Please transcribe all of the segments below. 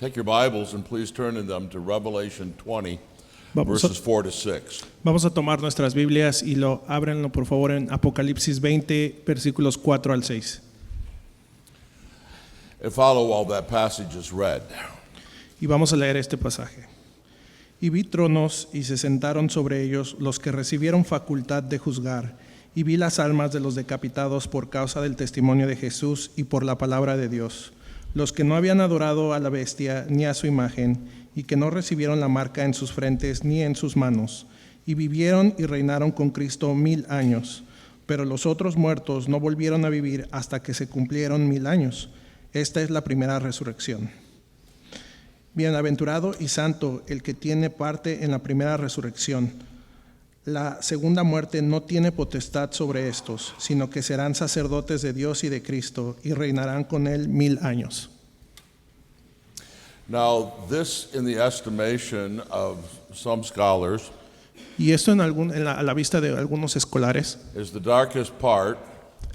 Take your Bibles and please turn in them to Revelation 20, Vamos a, verses 4 to 6. vamos a tomar nuestras Biblias y ábranlo por favor en Apocalipsis 20, versículos 4 al 6. And follow while that passage is read. Y vamos a leer este pasaje. Y vi tronos y se sentaron sobre ellos los que recibieron facultad de juzgar, y vi las almas de los decapitados por causa del testimonio de Jesús y por la palabra de Dios, los que no habían adorado a la bestia ni a su imagen, y que no recibieron la marca en sus frentes ni en sus manos, y vivieron y reinaron con Cristo 1000 años. Pero los otros muertos no volvieron a vivir hasta que se cumplieron 1000 años. Esta es la primera resurrección. Bienaventurado y santo el que tiene parte en la primera resurrección. La segunda muerte no tiene potestad sobre estos, sino que serán sacerdotes de Dios y de Cristo y reinarán con él 1000 años. Now, this, in the estimation of some scholars, Y esto a la vista de algunos escolares is the darkest part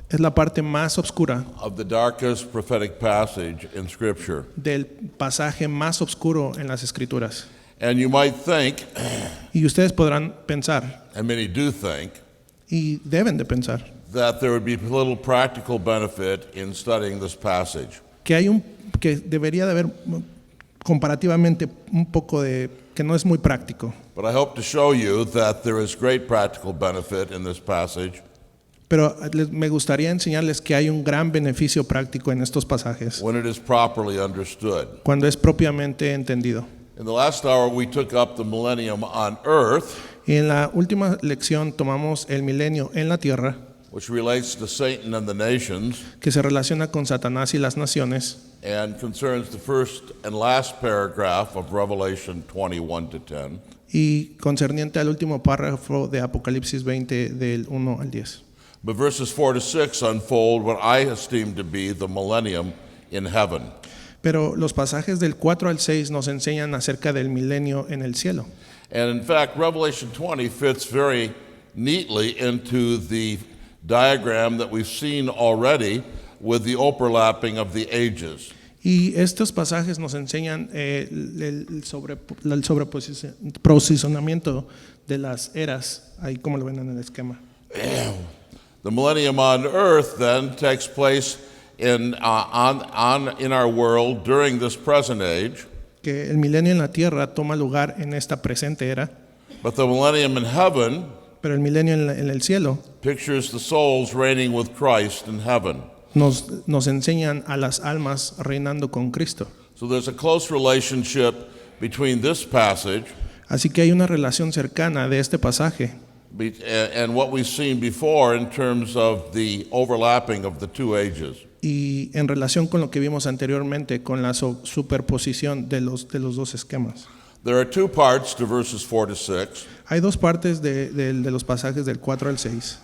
es la parte más oscura of the darkest prophetic passage in Scripture. del pasaje más oscuro en las Escrituras. And you might think, Y ustedes podrán pensar, and many do think, y deben de pensar, that there would be little practical benefit in studying this passage. que debería de haber comparativamente un poco de que no es muy práctico. But I hope to show you that there is great practical benefit in this passage. Pero me gustaría enseñarles que hay un gran beneficio práctico en estos pasajes When it is properly understood. cuando es propiamente entendido. In the last hour, we took up the millennium on earth, Y en la última lección tomamos el milenio en la tierra, which relates to Satan and the nations, que se relaciona con Satanás y las naciones, and concerns the first and last paragraph of Revelation 21 to 10. y concerniente al último párrafo de Apocalipsis 20 del 1 al 10. But verses 4 to 6 unfold what I esteem to be the millennium in heaven. Pero los pasajes del 4 al 6 nos enseñan acerca del milenio en el cielo. And in fact, Revelation 20 fits very neatly into the diagram that we've seen already with the overlapping of the ages. Y estos pasajes nos enseñan el sobreposicionamiento de las eras, ahí como lo ven en el esquema. The millennium on earth then takes place in our world during this present age, Que el milenio en la tierra toma lugar en esta presente era, but the millennium in heaven pero el milenio en el cielo pictures the souls reigning with Christ in heaven. nos enseñan a las almas reinando con Cristo. So there's a close relationship between this passage Así que hay una relación cercana de este pasaje and what we've seen before in terms of the overlapping of the two ages. y en relación con lo que vimos anteriormente con la superposición de los dos esquemas. There are two parts to verses 4 to 6, Hay dos partes de los pasajes del 4 al 6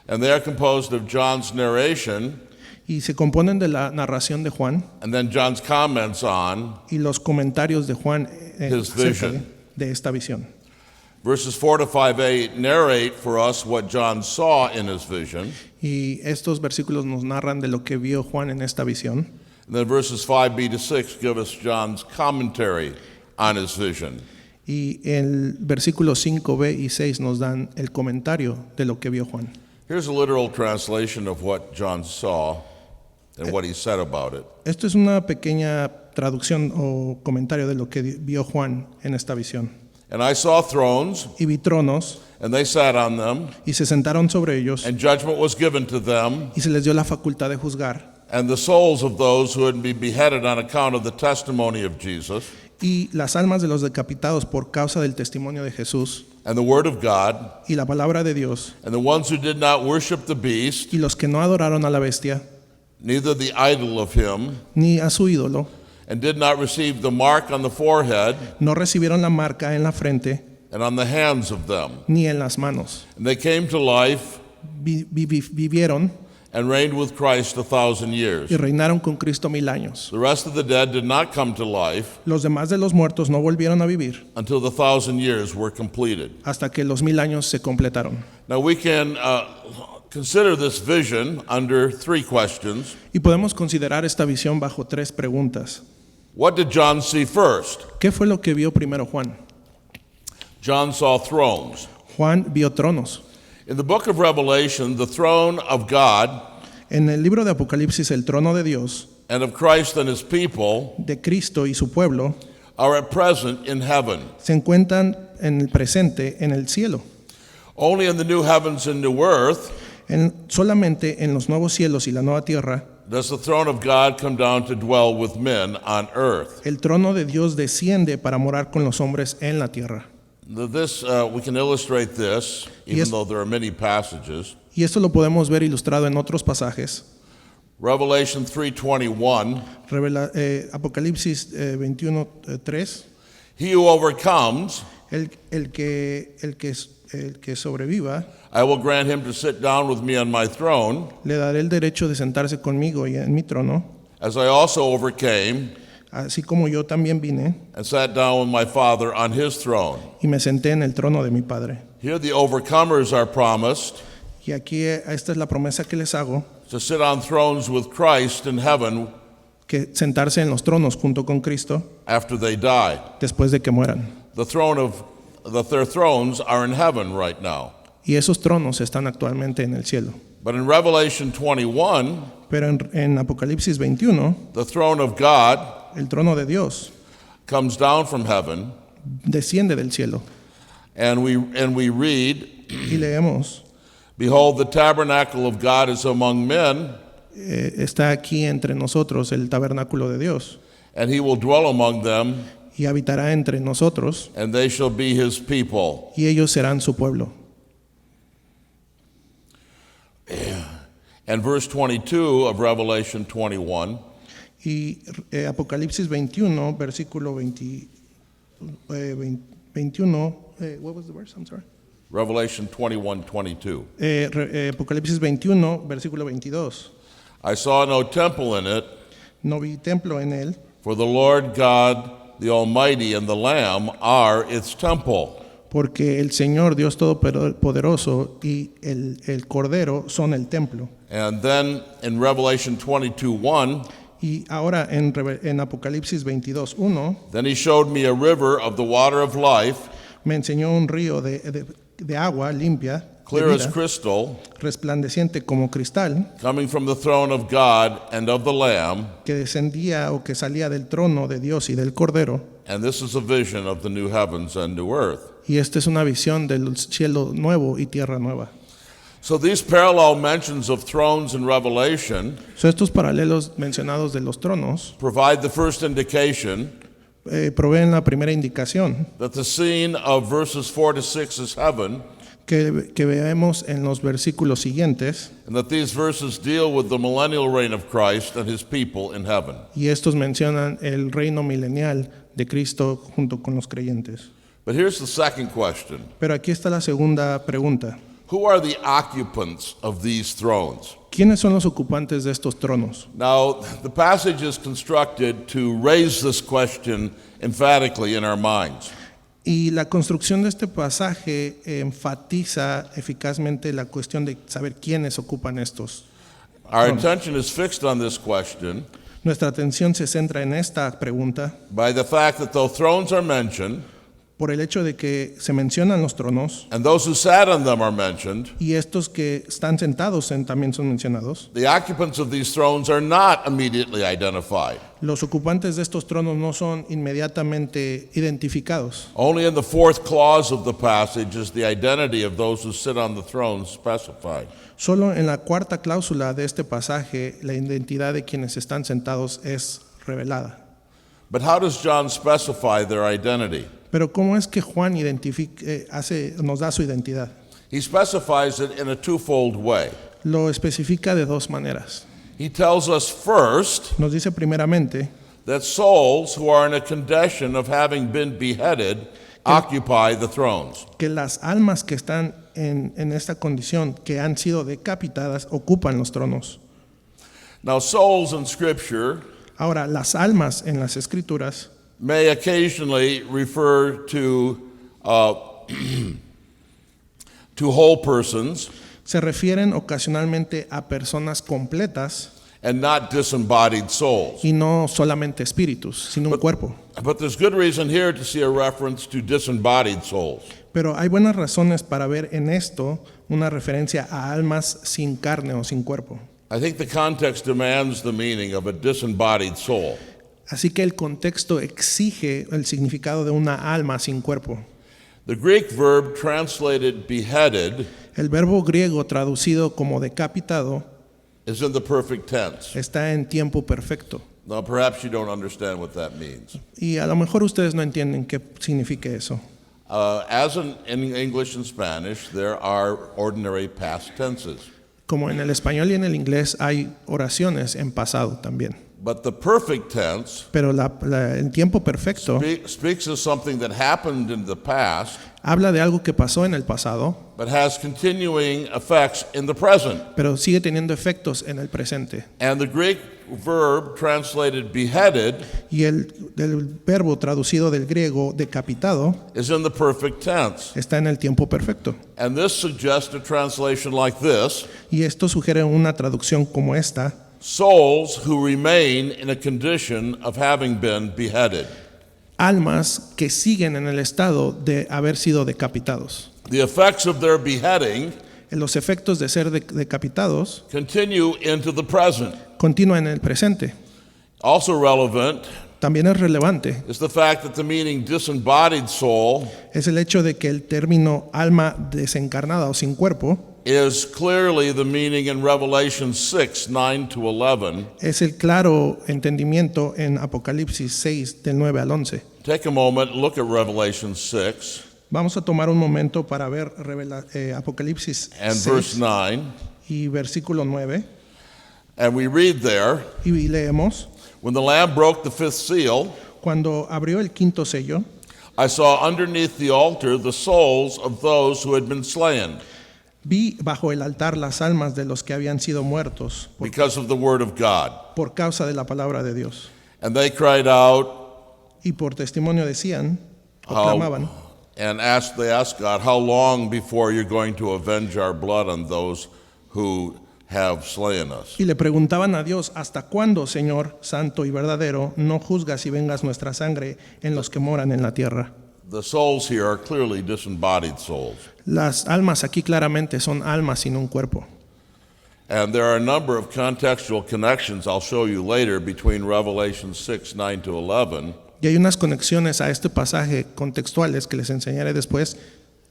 and they are composed of John's narration y se componen de la narración de Juan and then John's comments on y los comentarios de Juan His acerca vision. de esta visión. Verses 4 to 5a narrate for us what John saw in his vision, Y estos versículos nos narran de lo que vio Juan en esta visión. and then verses 5b to 6 give us John's commentary on his vision. Y el versículo 5b y 6 nos dan el comentario de lo que vio Juan. Here's a literal translation of what John saw and what he said about it. Esto es una pequeña traducción o comentario de lo que vio Juan en esta visión. And I saw thrones, Y vi tronos and they sat on them, y se sentaron sobre ellos and judgment was given to them, y se les dio la facultad de juzgar. and the souls of those who had been beheaded on account of the testimony of Jesus Y las almas de los decapitados por causa del testimonio de Jesús and the word of God, y la palabra de Dios, and the ones who did not worship the beast, y los que no adoraron a la bestia neither the idol of him, ni a su ídolo, and did not receive the mark on the forehead no recibieron la marca en la frente and on the hands of them. ni en las manos. And they came to life Vivieron and reigned with Christ 1,000 years. y reinaron con Cristo 1000 años. The rest of the dead did not come to life Los demás de los muertos no volvieron a vivir until the 1,000 years were completed. hasta que los 1000 años se completaron. Now we can consider this vision under three questions. Y podemos considerar esta visión bajo tres preguntas. What did John see first? ¿Qué fue lo que vio primero Juan? John saw thrones. Juan vio tronos. In the book of Revelation, the throne of God En el libro de Apocalipsis, el trono de Dios, and of Christ and his people de Cristo y su pueblo, are at present in heaven. se encuentran en el presente en el cielo. Only in the new heavens and new earth Solamente en los nuevos cielos y la nueva tierra, does the throne of God come down to dwell with men on earth. el trono de Dios desciende para morar con los hombres en la tierra. We can illustrate this, even Yes. though there are many passages. Y esto lo podemos ver ilustrado en otros pasajes. Revelation 3:21, Apocalipsis 21:3. he who overcomes, El que sobreviva, I will grant him to sit down with me on my throne, le daré el derecho de sentarse conmigo y en mi trono, as I also overcame así como yo también vine and sat down with my Father on his throne. y me senté en el trono de mi Padre. Here the overcomers are promised Y aquí esta es la promesa que les hago, to sit on thrones with Christ in heaven que sentarse en los tronos junto con Cristo after they die. después de que mueran. Their thrones are in heaven right now. Y esos tronos están actualmente en el cielo. But in Revelation 21, Pero en Apocalipsis 21, the throne of God el trono de Dios comes down from heaven, desciende del cielo. and we read, Y leemos, behold, the tabernacle of God is among men, está aquí entre nosotros el tabernáculo de Dios, and he will dwell among them, y habitará entre nosotros, and they shall be his people. y ellos serán su pueblo. And verse 22 of Revelation 21, Y Apocalipsis 21, versículo 21, what was the verse? I'm sorry. Revelation 21:22. Apocalipsis 21, versículo 22. I saw no temple in it, No vi templo en él, for the Lord God, the Almighty, and the Lamb are its temple. porque el Señor Dios Todopoderoso y el Cordero son el templo. And then in Revelation 22:1, Y ahora en Apocalipsis 22:1 then he showed me a river of the water of life, me enseñó un río de agua limpia, de clear as vida, crystal, resplandeciente como cristal, coming from the throne of God and of the Lamb. que descendía o que salía del trono de Dios y del Cordero. And this is a vision of the new heavens and new earth. Y esta es una visión del cielo nuevo y tierra nueva. So these parallel mentions of thrones in Revelation Estos paralelos mencionados de los tronos provide the first indication proveen la primera indicación that the scene of verses 4 to 6 is heaven, que vemos en los versículos siguientes, and that these verses deal with the millennial reign of Christ and his people in heaven. y estos mencionan el reino milenial de Cristo junto con los creyentes. But here's the second question. Pero aquí está la segunda pregunta. Who are the occupants of these thrones? ¿Quiénes son los ocupantes de estos tronos? Now, the passage is constructed to raise this question emphatically in our minds. Y la construcción de este pasaje enfatiza eficazmente la cuestión de saber quiénes ocupan estos. Our attention is fixed on this question Nuestra atención se centra en esta pregunta by the fact that though thrones are mentioned, por el hecho de que se mencionan los tronos and those who sat on them are mentioned, y estos que están sentados también son mencionados. the occupants of these thrones are not immediately identified. Los ocupantes de estos tronos no son inmediatamente identificados. Only in the fourth clause of the passage is the identity of those who sit on the thrones specified. Solo en la cuarta cláusula de este pasaje la identidad de quienes están sentados es revelada. But how does John specify their identity? Pero ¿cómo es que Juan nos da su identidad? He specifies it in a twofold way. Lo especifica de dos maneras. He tells us first Nos dice primeramente that souls who are in a condition of having been beheaded occupy the thrones. que las almas que están en esta condición, que han sido decapitadas, ocupan los tronos. Now, souls in Scripture Ahora, las almas en las Escrituras may occasionally refer to whole persons, se refieren ocasionalmente a personas completas and not disembodied souls. y no solamente espíritus, sino un cuerpo. But there's good reason here to see a reference to disembodied souls. Pero hay buenas razones para ver en esto una referencia a almas sin carne o sin cuerpo. I think the context demands the meaning of a disembodied soul. Así que el contexto exige el significado de una alma sin cuerpo. The Greek verb translated beheaded El verbo griego traducido como decapitado is in the perfect tense. está en tiempo perfecto. Now, perhaps you don't understand what that means. Y a lo mejor ustedes no entienden qué significa eso. As in English and Spanish, there are ordinary past tenses. Como en el español y en el inglés hay oraciones en pasado también. But the perfect tense Pero el tiempo perfecto speaks of something that happened in the past, habla de algo que pasó en el pasado, but has continuing effects in the present. pero sigue teniendo efectos en el presente. And the Greek verb translated beheaded Y el verbo traducido del griego decapitado is in the perfect tense. está en el tiempo perfecto. And this suggests a translation like this: Y esto sugiere una traducción como esta: souls who remain in a condition of having been beheaded. almas que siguen en el estado de haber sido decapitados. The effects of their beheading Los efectos de ser decapitados continue into the present. continúan en el presente. Also relevant También es relevante is the fact that the meaning disembodied soul es el hecho de que el término alma desencarnada o sin cuerpo is clearly the meaning in Revelation 6, 9 to 11. es el claro entendimiento en Apocalipsis 6 del 9 al 11. Take a moment, look at Revelation 6 Vamos a tomar un momento para ver Apocalipsis and 6 verse 9, y versículo 9 and we read there, y leemos: when the Lamb broke the fifth seal, cuando abrió el quinto sello, I saw underneath the altar the souls of those who had been slain vi bajo el altar las almas de los que habían sido muertos because of the word of God. por causa de la palabra de Dios. And they cried out Y por testimonio decían, how, proclamaban, and they asked God, how long before you're going to avenge our blood on those who have slain us? y le preguntaban a Dios: ¿hasta cuándo, Señor santo y verdadero, no juzgas y vengas nuestra sangre en los que moran en la tierra? The souls here are clearly disembodied souls. Las almas aquí claramente son almas sin un cuerpo. And there are a number of contextual connections I'll show you later between Revelation 6, 9 to 11 Y hay unas conexiones a este pasaje contextuales que les enseñaré después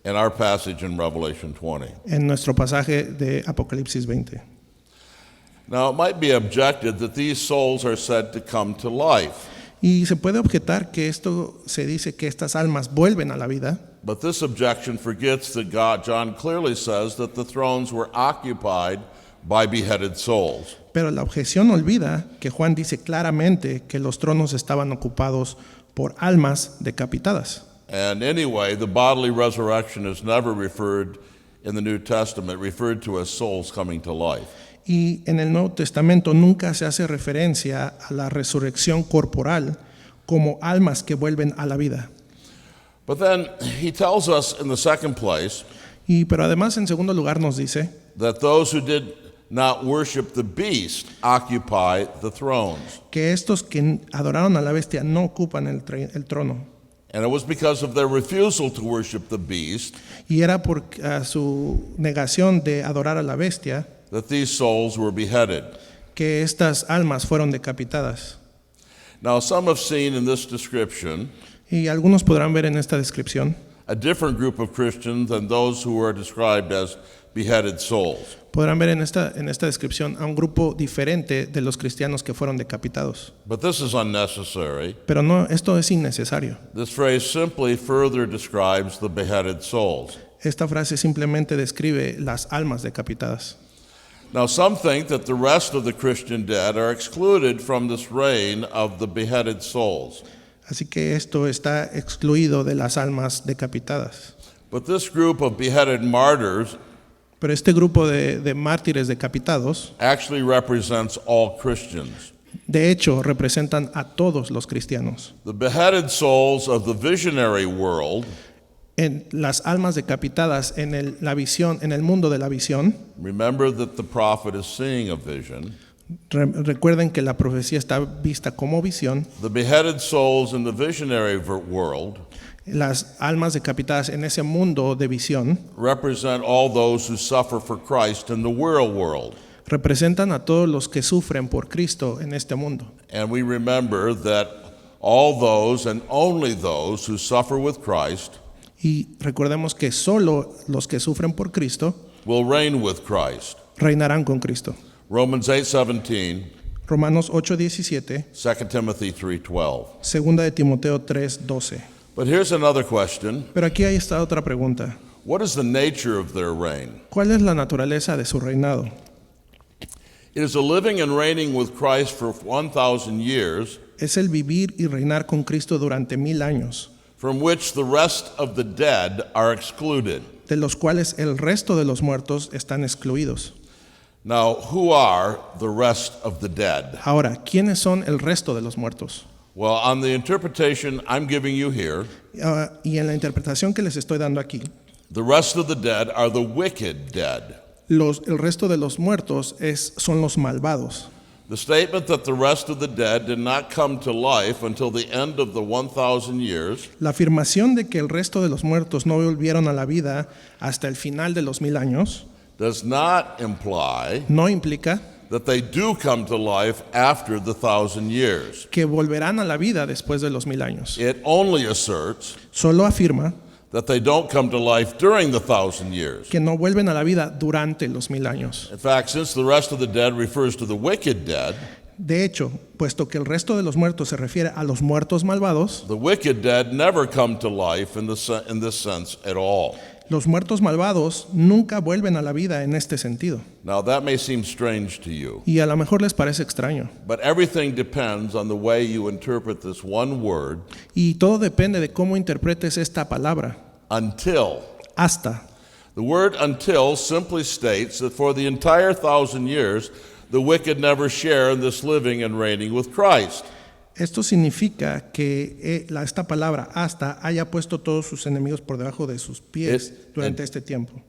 and our passage in Revelation 20. en nuestro pasaje de Apocalipsis 20. Now, it might be objected that these souls are said to come to life, Y se puede objetar que esto se dice que estas almas vuelven a la vida, but this objection forgets that John clearly says that the thrones were occupied by beheaded souls. pero la objeción olvida que Juan dice claramente que los tronos estaban ocupados por almas decapitadas. And anyway, the bodily resurrection is never referred in the New Testament, referred to as souls coming to life. Y en el Nuevo Testamento nunca se hace referencia a la resurrección corporal como almas que vuelven a la vida. But then he tells us in the second place Pero además, en segundo lugar, nos dice that those who did not worship the beast occupy the thrones. que estos que adoraron a la bestia no ocupan el trono. And it was because of their refusal to worship the beast Y era por su negación de adorar a la bestia that these souls were beheaded. que estas almas fueron decapitadas. Now, some have seen in this description Y algunos podrán ver en esta descripción a different group of Christians than those who are described as beheaded souls. podrán ver en esta descripción a un grupo diferente de los cristianos que fueron decapitados. But this is unnecessary. Pero no, esto es innecesario. This phrase simply further describes the beheaded souls. Esta frase simplemente describe las almas decapitadas. Now, some think that the rest of the Christian dead are excluded from this reign of the beheaded souls. Así que esto está excluido de las almas decapitadas. But this group of beheaded martyrs Pero este grupo de mártires decapitados, actually represents all Christians. de hecho, representan a todos los cristianos. The beheaded souls of the visionary world En las almas decapitadas la visión, en el mundo de la visión, remember that the prophet is seeing a vision. Recuerden que la profecía está vista como visión. The beheaded souls in the visionary world Las almas decapitadas en ese mundo de visión represent all those who suffer for Christ in the real world. representan a todos los que sufren por Cristo en este mundo. And we remember that all those and only those who suffer with Christ Y recordemos que solo los que sufren por Cristo will reign with Christ. reinarán con Cristo. Romans 8:17, Romanos 8:17, 2 Timothy 3:12. 2 de Timoteo 3:12. But here's another question. Pero aquí hay esta otra pregunta. What is the nature of their reign? ¿Cuál es la naturaleza de su reinado? It is a living and reigning with Christ for 1,000 years, Es el vivir y reinar con Cristo durante 1000 años, from which the rest of the dead are excluded. de los cuales el resto de los muertos están excluidos. Now, who are the rest of the dead? Ahora, ¿quiénes son el resto de los muertos? Well, on the interpretation I'm giving you here, Y en la interpretación que les estoy dando aquí, the rest of the dead are the wicked dead. el resto de los muertos son los malvados. The statement that the rest of the dead did not come to life until the end of the 1,000 years La afirmación de que el resto de los muertos no volvieron a la vida hasta el final de los 1000 años does not imply no implica that they do come to life after the 1,000 years. que volverán a la vida después de los 1000 años. It only asserts Solo afirma that they don't come to life during the 1,000 years. que no vuelven a la vida durante los 1000 años. In fact, since the rest of the dead refers to the wicked dead, De hecho, puesto que el resto de los muertos se refiere a los muertos malvados, the wicked dead never come to life in this sense at all. los muertos malvados nunca vuelven a la vida en este sentido. Now, that may seem strange to you, Y a lo mejor les parece extraño. but everything depends on the way you interpret this one word, Y todo depende de cómo interpretes esta palabra, until. hasta. The word until simply states that for the entire 1,000 years, the wicked never share in this living and reigning with Christ. Esto significa que esta palabra hasta haya puesto todos sus enemigos por debajo de sus pies durante este tiempo.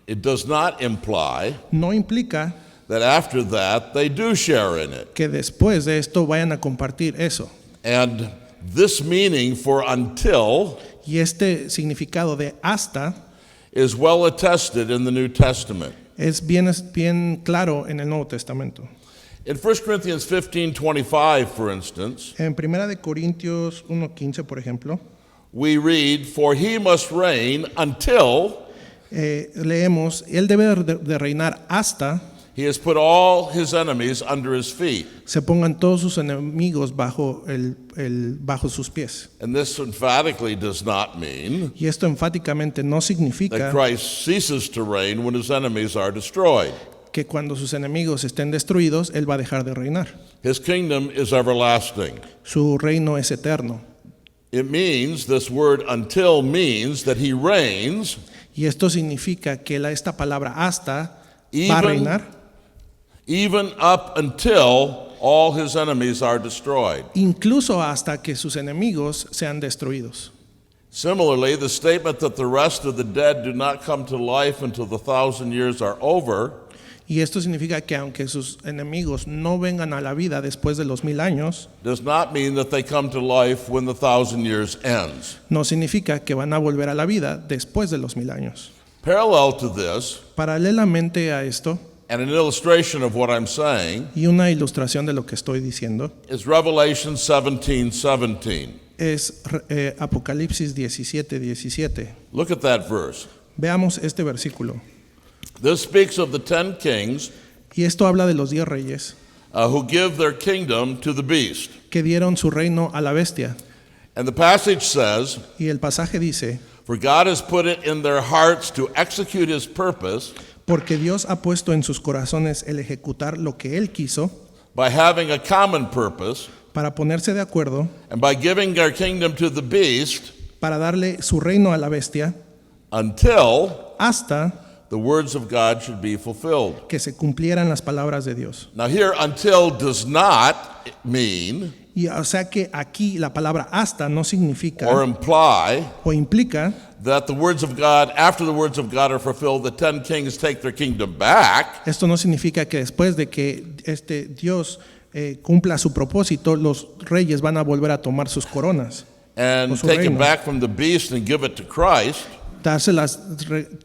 It does not imply No implica that after that they do share in it. que después de esto vayan a compartir eso. And this meaning for until Y este significado de hasta is well attested in the New Testament. es bien claro en el Nuevo Testamento. In 1 Corinthians 15:25, for instance, En 1 de Corintios 1:15, por ejemplo, we read, "For he must reign until leemos, él debe de reinar hasta he has put all his enemies under his feet." se pongan todos sus enemigos bajo sus pies. And this emphatically does not mean Y esto enfáticamente no that significa Christ ceases to reign when his enemies are destroyed. que cuando sus enemigos estén destruidos, él va a dejar de reinar. His kingdom is everlasting. Su reino es eterno. It means, this word until means that he reigns Y esto significa que esta palabra hasta va a even, reinar even up until all his enemies are destroyed. incluso hasta que sus enemigos sean destruidos. Similarly, the statement that the rest of the dead do not come to life until the 1,000 years are over Y esto significa que aunque sus enemigos no vengan a la vida después de los 1000 años, does not mean that they come to life when the 1,000 years ends. no significa que van a volver a la vida después de los 1000 años. Parallel to this, Paralelamente a esto, and an illustration of what I'm saying, y una ilustración de lo que estoy diciendo, is Revelation 17:17. es Apocalipsis 17:17. Look at that verse. Veamos este versículo. This speaks of the 10 kings Y esto habla de los 10 reyes who give their kingdom to the beast. que dieron su reino a la bestia. And the passage says, Y el pasaje dice, "For God has put it in their hearts to execute his purpose porque Dios ha puesto en sus corazones el ejecutar lo que Él quiso by having a common purpose para ponerse de acuerdo, and by giving their kingdom to the beast para darle su reino a la bestia, until hasta the words of God should be fulfilled." que se cumplieran las palabras de Dios. Now here, until does not mean Y o sea que aquí la palabra hasta no significa or imply o implica that the words of God, after the words of God are fulfilled, the 10 kings take their kingdom back. esto no significa que después de que Dios cumpla su propósito, los reyes van a volver a tomar sus coronas, and o su take it reino, back from the beast and give it to Christ,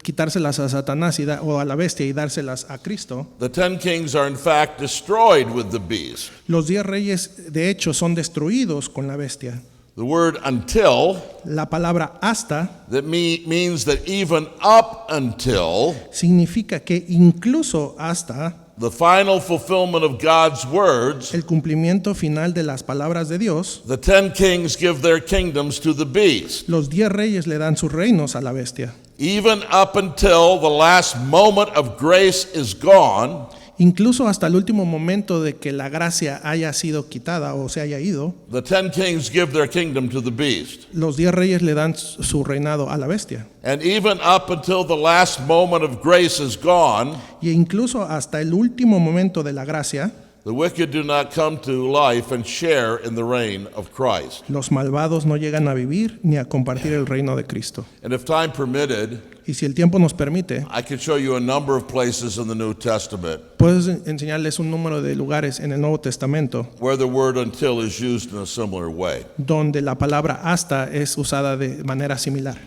quitárselas a Satanás o a la bestia y dárselas a Cristo. the 10 kings are in fact destroyed with the beast. Los 10 reyes, de hecho, son destruidos con la bestia. The word until, La palabra hasta that means that even up until significa que incluso hasta the final fulfillment of God's words, el cumplimiento final de las palabras de Dios, the 10 kings give their kingdoms to the beast. los 10 reyes le dan sus reinos a la bestia. Even up until the last moment of grace is gone, Incluso hasta el último momento de que la gracia haya sido quitada o se haya ido, the 10 kings give their kingdom to the beast. los 10 reyes le dan su reinado a la bestia. And even up until the last moment of grace is gone, Y incluso hasta el último momento de la gracia, the wicked do not come to life and share in the reign of Christ. los malvados no llegan a vivir ni a compartir el reino de Cristo. And if time permitted, Y si el tiempo nos permite, I could show you a number of places in the New Testament puedo enseñarles un número de lugares en el Nuevo Testamento where the word until is used in a similar way. donde la palabra hasta es usada de manera similar.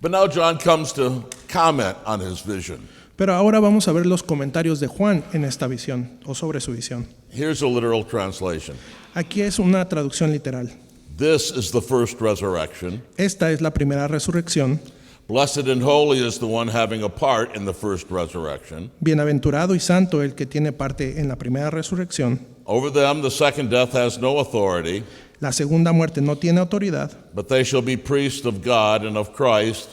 But now John comes to comment on his vision. Pero ahora vamos a ver los comentarios de Juan en esta visión o sobre su visión. Here's a literal translation. Aquí es una traducción literal. This is the first resurrection. Esta es la primera resurrección. Blessed and holy is the one having a part in the first resurrection. Bienaventurado y santo el que tiene parte en la primera resurrección. Over them the second death has no authority, La segunda muerte no tiene autoridad, but they shall be priests of God and of Christ,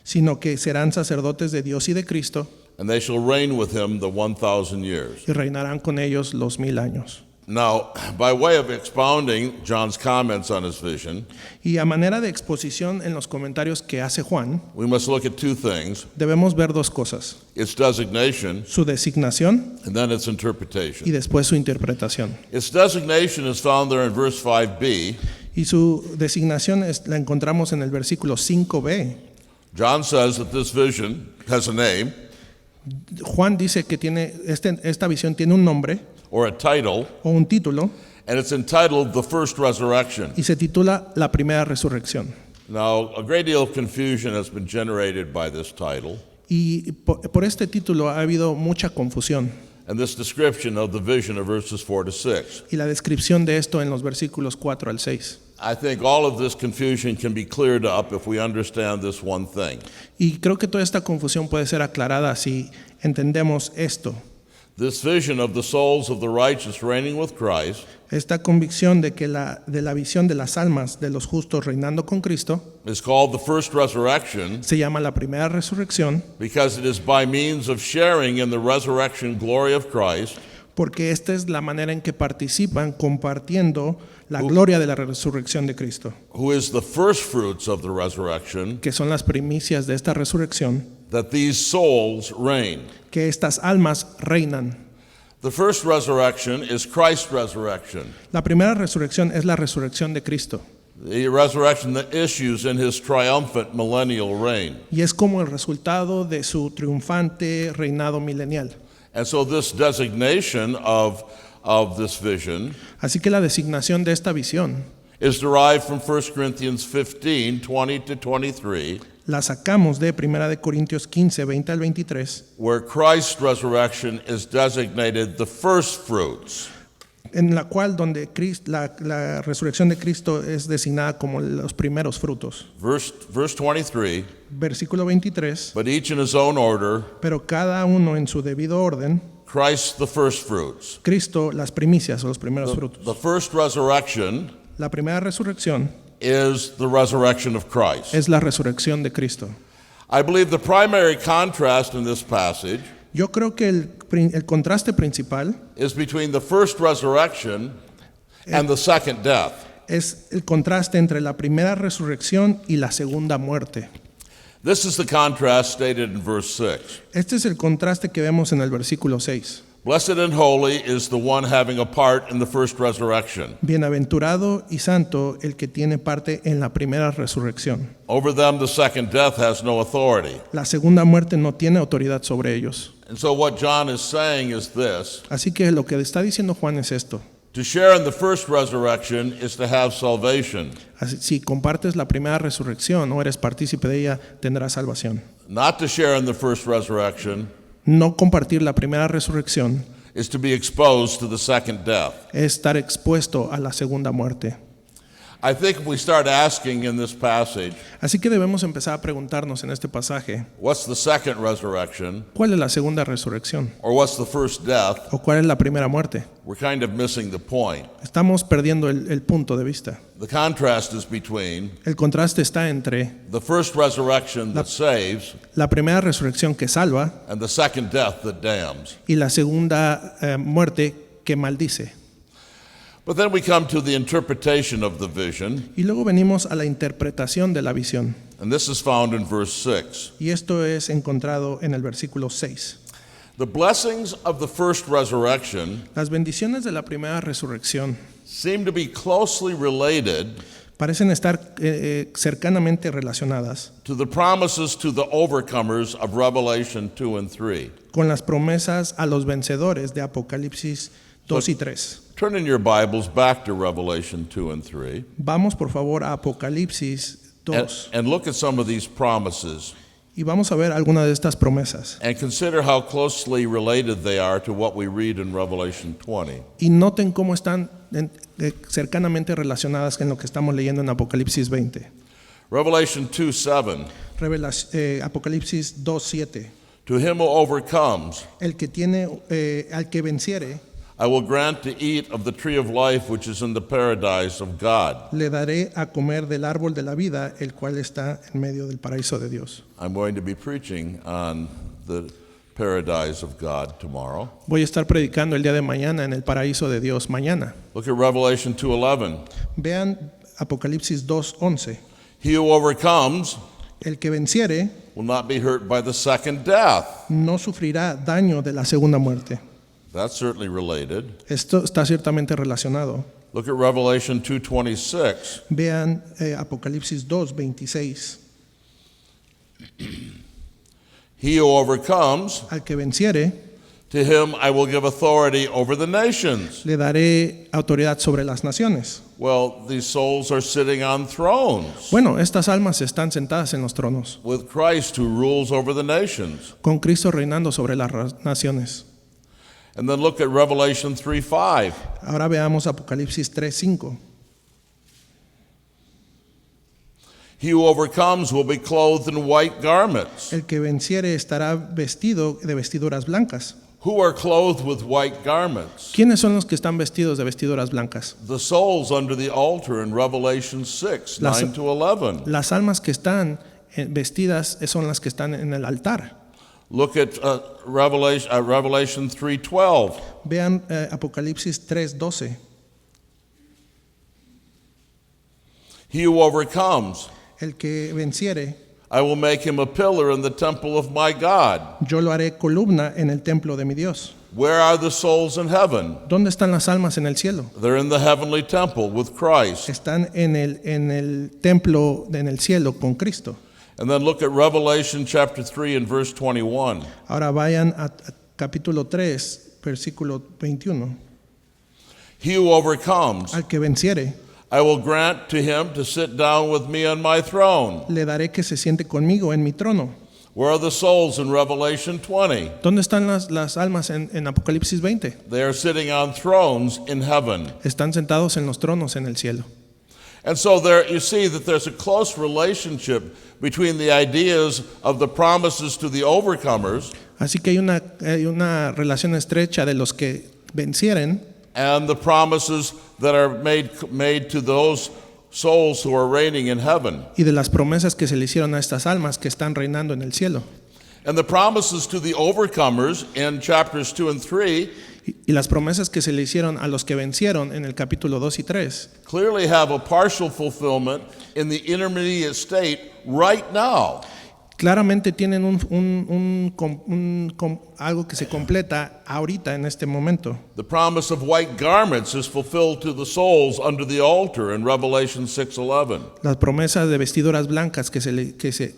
sino que serán sacerdotes de Dios y de Cristo and they shall reign with him the 1,000 years. y reinarán con ellos los 1000 años. Now, by way of expounding John's comments on his vision, Y a manera de exposición en los comentarios que hace Juan, we must look at two things: debemos ver dos cosas: its designation su designación and then its y interpretation. después su interpretación. Its designation is found there in verse 5b. Y su designación la encontramos en el versículo 5b. John says that this vision has a name Juan dice que esta visión tiene un nombre or a title, o un título and it's entitled The First Resurrection. y se titula La Primera Resurrección. Now, a great deal of confusion has been generated by this title Y por este título ha habido mucha confusión. and this description of the vision of verses 4 to 6. Y la descripción de esto en los versículos 4 al 6. I think all of this confusion can be cleared up if we understand this one thing. Y creo que toda esta confusión puede ser aclarada si entendemos esto. This vision of the souls of the righteous reigning with Christ Esta convicción de que de la visión de las almas de los justos reinando con Cristo is called the first resurrection se llama la primera resurrección because it is by means of sharing in the resurrection glory of Christ porque esta es la manera en que participan compartiendo la gloria de la resurrección de Cristo, who is the first fruits of the resurrection, que son las primicias de esta resurrección, that these souls reign. que estas almas reinan. The first resurrection is Christ's resurrection, La primera resurrección es la resurrección de Cristo the resurrection that issues in his triumphant millennial reign. y es como el resultado de su triunfante reinado milenial. And so this designation of this vision Así que la designación de esta visión is derived from 1 Corinthians 15, 20 to 23, la sacamos de 1 de Corintios 15, 20 al 23, where Christ's resurrection is designated the first fruits. en la cual donde la resurrección de Cristo es designada como los primeros frutos. Verse 23, Versículo 23, but each in his own order, pero cada uno en su debido orden, Christ the first fruits. Cristo las primicias o los primeros frutos. The first resurrection La primera resurrección is the resurrection of Christ. es la resurrección de Cristo. I believe the primary contrast in this passage Yo creo que el contraste principal is between the first resurrection and the second death. es el contraste entre la primera resurrección y la segunda muerte. This is the contrast stated in verse 6. Este es el contraste que vemos en el versículo 6. Blessed and holy is the one having a part in the first resurrection. Bienaventurado y santo el que tiene parte en la primera resurrección. Over them the second death has no authority. La segunda muerte no tiene autoridad sobre ellos. And so what John is saying is this: Así que lo que está diciendo Juan es esto. to share in the first resurrection is to have salvation. Así, si compartes la primera resurrección o eres partícipe de ella, tendrás salvación. Not to share in the first resurrection No compartir la primera resurrección is to be exposed to the second death. es estar expuesto a la segunda muerte. I think if we start asking in this passage, Así que debemos empezar a preguntarnos en este pasaje, what's the second resurrection ¿cuál es la segunda resurrección? or what's the first death, ¿O cuál es la primera muerte? we're kind of missing the point. Estamos perdiendo el punto de vista. The contrast is between El contraste está entre the first resurrection that saves la primera resurrección que salva and the second death that damns. y la segunda muerte que maldice. But then we come to the interpretation of the vision, Y luego venimos a la interpretación de la visión. and this is found in verse 6. Y esto es encontrado en el versículo 6. The blessings of the first resurrection Las bendiciones de la primera resurrección seem to be closely related parecen estar cercanamente relacionadas to the promises to the overcomers of Revelation 2 and 3. con las promesas a los vencedores de Apocalipsis 2 y 3. Turn in your Bibles back to Revelation 2 and 3 Vamos por favor a Apocalipsis 2 and look at some of these promises y vamos a ver algunas de estas promesas. and consider how closely related they are to what we read in Revelation 20. Y noten cómo están cercanamente relacionadas con lo que estamos leyendo en Apocalipsis 20. Revelation 2:7. Apocalipsis 2:7. To him who overcomes, El que tiene, al que venciere, I will grant to eat of the tree of life which is in the paradise of God. le daré a comer del árbol de la vida, el cual está en medio del paraíso de Dios. I'm going to be preaching on the paradise of God tomorrow. Voy a estar predicando el día de mañana en el paraíso de Dios mañana. Look at Revelation 2:11. Vean Apocalipsis 2:11. He who overcomes El que venciere will not be hurt by the second death. no sufrirá daño de la segunda muerte. That's certainly related. Esto está ciertamente relacionado. Look at Revelation 2:26. Vean Apocalipsis 2:26. He who overcomes, Al que venciere, to him I will give authority over the nations. le daré autoridad sobre las naciones. Well, these souls are sitting on thrones Bueno, estas almas están sentadas en los tronos, with Christ who rules over the nations. con Cristo reinando sobre las naciones. And then look at Revelation 3:5. Ahora veamos Apocalipsis 3:5. He who overcomes will be clothed in white garments. El que venciere estará vestido de vestiduras blancas. Who are clothed with white garments? ¿Quiénes son los que están vestidos de vestiduras blancas? The souls under the altar in Revelation 6, Las- 9 to 11. Las almas que están vestidas son las que están en el altar. Look at Revelation 3:12. Vean Apocalipsis 3:12. He who overcomes, El que venciere, I will make him a pillar in the temple of my God. yo lo haré columna en el templo de mi Dios. Where are the souls in heaven? ¿Dónde están las almas en el cielo? They're in the heavenly temple with Christ. Están en el templo en el cielo con Cristo. And then look at Revelation chapter 3 and verse 21. Ahora vayan a capítulo 3, versículo 21. He who overcomes, Al que venciere, I will grant to him to sit down with me on my throne. le daré que se siente conmigo en mi trono. Where are the souls in Revelation 20? ¿Dónde están las almas en Apocalipsis 20? They are sitting on thrones in heaven. Están sentados en los tronos en el cielo. And so there you see that there's a close relationship between the ideas of the promises to the overcomers Así que hay una relación estrecha de los que vencieren and the promises that are made to those souls who are reigning in heaven. y de las promesas que se le hicieron a estas almas que están reinando en el cielo. And the promises to the overcomers in chapters 2 and 3 Y las promesas que se le hicieron a los que vencieron en el capítulo 2 y 3 clearly have a partial fulfillment in the intermediate state right now. claramente tienen algo que se completa ahorita en este momento. The promise of white garments is fulfilled to the souls under the altar in Revelation 6:11. Las promesas de vestiduras blancas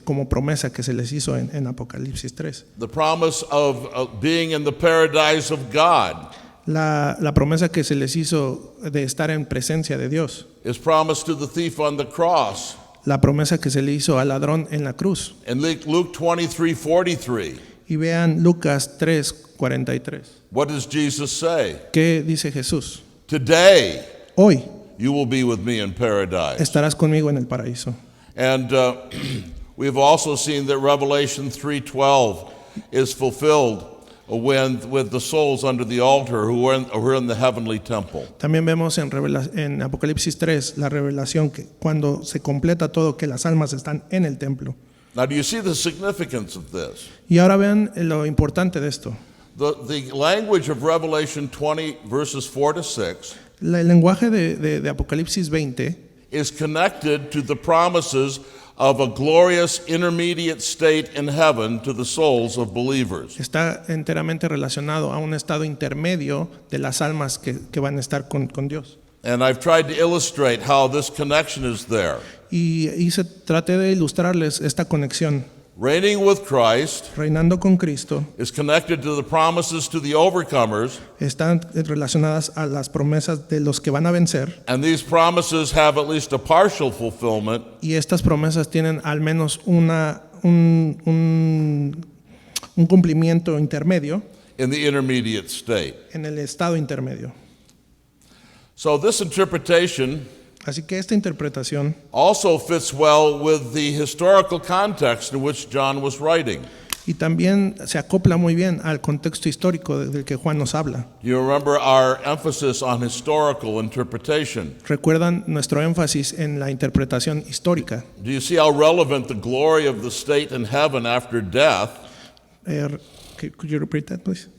como promesa que se les hizo en Apocalipsis 3. The promise of being in the paradise of God La promesa que se les hizo de estar en presencia de Dios. is promised to the thief on the cross. La promesa que se le hizo al ladrón en la cruz. In Luke 23:43, Y vean Lucas 3:43. what does Jesus say? ¿Qué dice Jesús? Today Hoy you will be with me in paradise. estarás conmigo en el paraíso. And we've also seen that Revelation 3:12 is fulfilled with the souls under the altar who are in the heavenly temple. También vemos en Apocalipsis 3 la revelación que cuando se completa todo, que las almas están en el templo. Now, do you see the significance of this? Y ahora vean lo importante de esto. The language of Revelation 20, verses 4 to 6, El lenguaje de Apocalipsis 20 is connected to the promises of a glorious intermediate state in heaven to the souls of believers. está enteramente relacionado a un estado intermedio de las almas que van a estar con Dios. And I've tried to illustrate how this connection is there. Y traté de ilustrarles esta conexión. Reigning with Christ Reinando con Cristo is connected to the promises to the overcomers, están relacionadas a las promesas de los que van a vencer, and these promises have at least a partial fulfillment y estas promesas tienen al menos un cumplimiento intermedio in the intermediate state. en el estado intermedio. So this interpretation Así que esta interpretación also fits well with the historical context in which John was writing. y también se acopla muy bien al contexto histórico del que Juan nos habla. You remember our emphasis on historical interpretation. Recuerdan nuestro énfasis en la interpretación histórica. Do you see how relevant the glory of the state in heaven after death? Could you repeat that, please?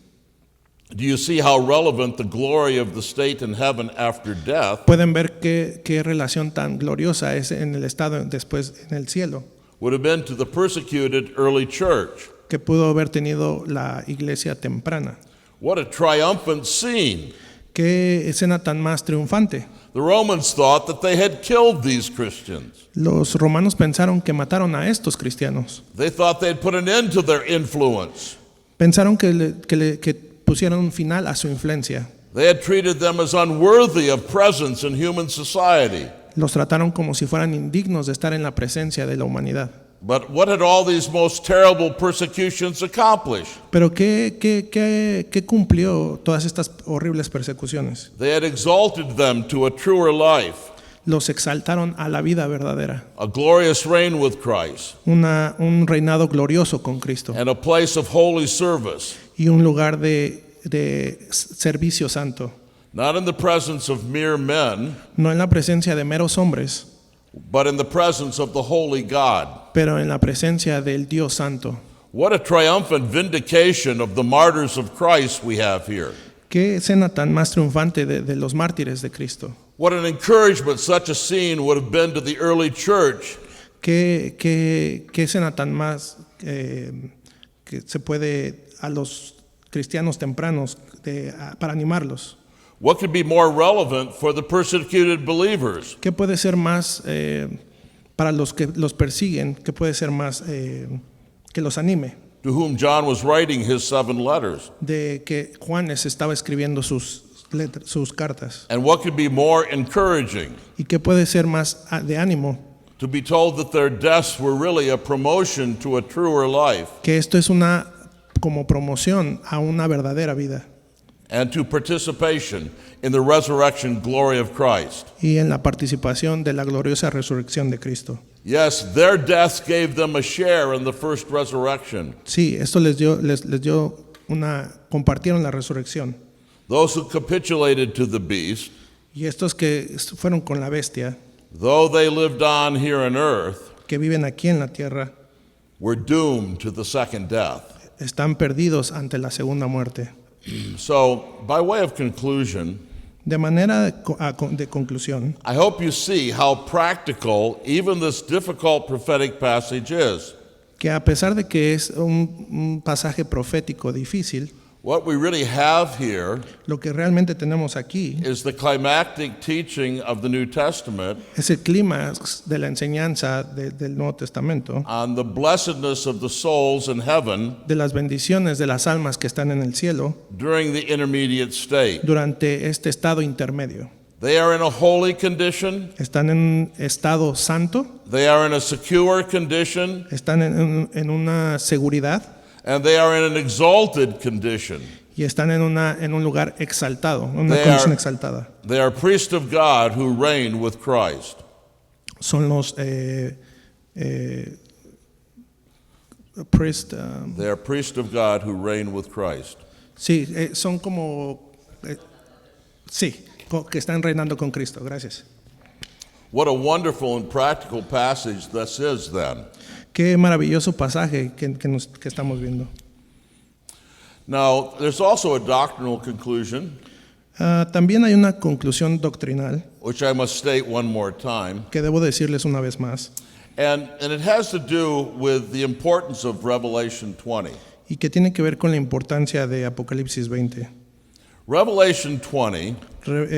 Do you see how relevant the glory of the state in heaven after death Pueden ver qué relación tan gloriosa es en el estado después en el cielo, would have been to the persecuted early church? que pudo haber tenido la iglesia temprana. What a triumphant scene. Qué escena tan más triunfante. The Romans thought that they had killed these Christians. Los romanos pensaron que mataron a estos cristianos. They thought they'd put an end to their influence. Pensaron que pusieron un final a su influencia. They had treated them as unworthy of presence in human society. Los trataron como si fueran indignos de estar en la presencia de la humanidad. But what had all these most terrible persecutions accomplished? Pero ¿qué cumplió todas estas horribles persecuciones? They had exalted them to a truer life, Los exaltaron a la vida verdadera, a glorious reign with Christ, un reinado glorioso con Cristo and a place of holy service, y un lugar de servicio santo, not in the presence of mere men, no en la presencia de meros hombres, but in the presence of the holy God. pero en la presencia del Dios santo. What a triumphant vindication of the martyrs of Christ we have here. Qué escena tan más triunfante de los mártires de Cristo. What an encouragement such a scene would have been to the early church. Qué escena tan más que se puede a los cristianos tempranos para animarlos. What could be more relevant for the persecuted believers? ¿Qué puede ser más para los que los persiguen? ¿Qué puede ser más que los anime? To whom John was writing his 7 letters. De que Juan les estaba escribiendo sus cartas. And what could be more encouraging? ¿Y qué puede ser más de ánimo? To be told that their deaths were really a promotion to a truer life, Que esto es como promoción a una verdadera vida. and to participation in the resurrection glory of Christ. Y en la participación de la gloriosa resurrección de Cristo. Yes, their deaths gave them a share in the first resurrection. Sí, esto les dio compartieron la resurrección. Those who capitulated to the beast, Y estos que fueron con la bestia, though they lived on here on earth, que viven aquí en la tierra, were doomed to the second death. están perdidos ante la segunda muerte. So, by way of conclusion, De manera de conclusión, I hope you see how practical even this difficult prophetic passage is. que a pesar de que es un pasaje profético difícil, what we really have here lo que realmente tenemos aquí is the climactic teaching of the New Testament es el clímax de la enseñanza del Nuevo Testamento, on the blessedness of the souls in heaven de las bendiciones de las almas que están en el cielo during the intermediate state. durante este estado intermedio. They are in a holy condition, Están en un estado santo, they are in a secure condition, están en una seguridad and they are in an exalted condition. y están en un lugar exaltado, en una They condición are- exaltada. They are priests of God who reign with Christ. Son los priest, They are priests of God who reign with Christ. sí, son como, sí, que están reinando con Cristo. Gracias. What a wonderful and practical passage this is then. Qué maravilloso pasaje que estamos viendo. Now, there's also a doctrinal conclusion, También hay una conclusión doctrinal which I must state one more time, que debo decirles una vez más and it has to do with the importance of Revelation 20. y que tiene que ver con la importancia de Apocalipsis 20. Revelation 20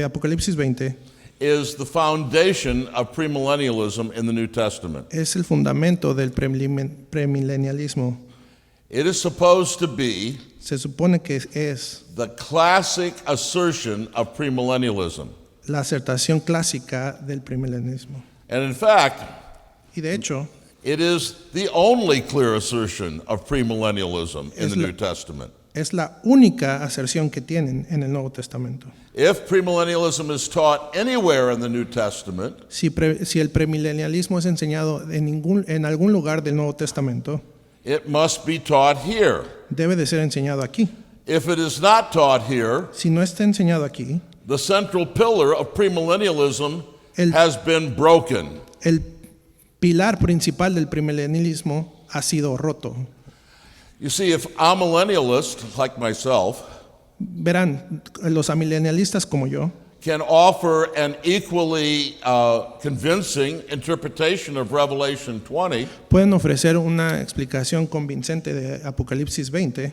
Apocalipsis 20 is the foundation of premillennialism in the New Testament. es el fundamento del premilenialismo. It is supposed to be Se supone que es the classic assertion of premillennialism. la acertación clásica del premilenialismo. And in fact, Y de hecho, it is the only clear assertion of premillennialism in Es the la- New Testament. es la única aserción que tienen en el Nuevo Testamento. If premillennialism is taught anywhere in the New Testament, Si el premilenialismo es enseñado en algún lugar del Nuevo Testamento, it must be taught here. debe de ser enseñado aquí. If it is not taught here, Si no está enseñado aquí, the central pillar of premillennialism El- has been broken. el pilar principal del premilenialismo ha sido roto. You see, if a millennialist like myself Verán, los amilenialistas como yo can offer an equally convincing interpretation of Revelation 20, pueden ofrecer una explicación convincente de Apocalipsis 20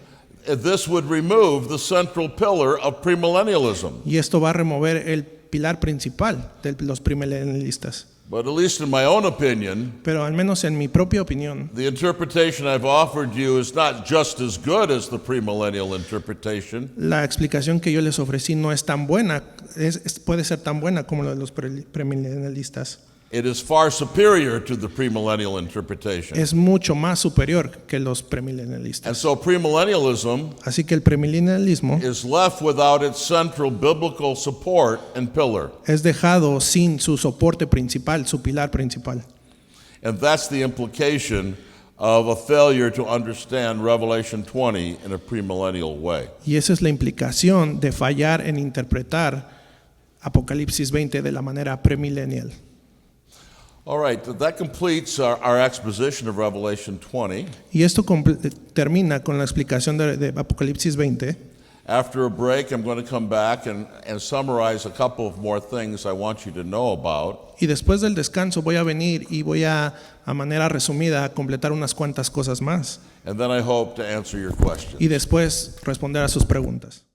this would remove the central pillar of premillennialism. y esto va a remover el pilar principal de los premilenialistas. But at least in my own opinion, Pero al menos en mi propia opinión, the interpretation I've offered you is not just as good as the premillennial interpretation. la explicación que yo les ofrecí no es tan buena, puede ser tan buena como la de los premilenialistas. It is far superior to the premillennial interpretation. Es mucho más superior que los And premilenialistas. so premillennialism Así que el premilenialismo is left without its central biblical support and pillar. es dejado sin su soporte principal, su pilar principal. And that's the implication of a failure to understand Revelation 20 in a premillennial way. Y esa es la implicación de fallar en interpretar Apocalipsis 20 de la manera premilenial. All right, that completes our exposition of Revelation 20. Y esto termina con la explicación de Apocalipsis 20. After a break, I'm going to come back and summarize a couple of more things I want you to know about. Y después del descanso voy a venir y voy a manera resumida, a completar unas cuantas cosas más. And then I hope to answer your questions. Y después responder a sus preguntas.